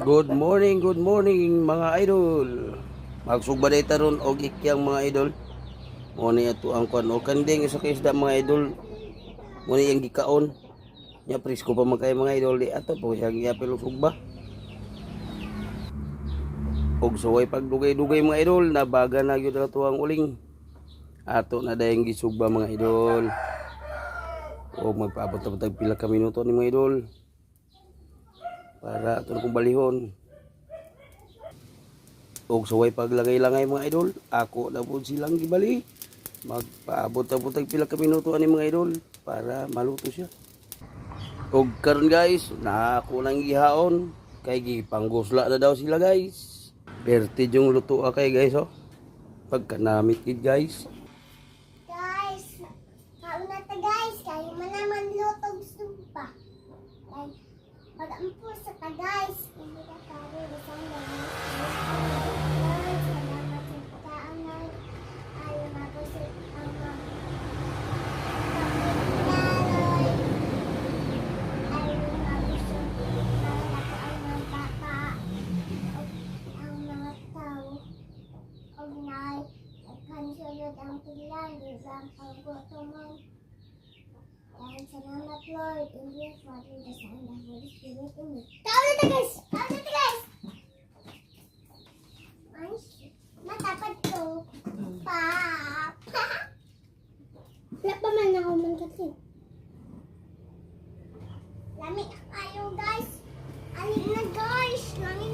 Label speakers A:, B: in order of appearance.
A: Good morning mga idol. Magsugbaday taron og ikyang mga idol. Mo ni ato ang kwan o kanding isa ka isda mga idol. Mo ni ang gikaon. Nya presko pa man kay mga idol di ato po siya giapil og sugba. Og suway pagdugay-dugay mga idol, nabaga na gyud ato ang uling. Ato na dayang gisugba mga idol. O magpaabot na tag pila ka minuto ni mga idol. Para ato kong balihon. Og suway paglangay-langay mga idol, ako na po silang gibali. Magpaabot na po tag pila ka minuto ani mga idol para maluto siya. Og karon guys, na ako nang gihaon kay gipanggusla na daw sila guys. Perti yung luto kay guys oh. Pagka namit it guys.
B: Guys, kauna ta guys, kaya manaman lutog sumpa. Like, pag-ampo sa ta guys, hindi ka kari bisang guys, salamat sa pagkaanan. Ayaw mabusit ang mga kansulod ang pilan, isang paggutomong. Dahil salamat Lord, in your Father, the Son, the Holy Spirit, in me. Kauna ta guys! Kauna ta guys! Matapad ko. Papa! Wala pa man ako man kasi. Lamig kayo guys! Alig na guys! Lamig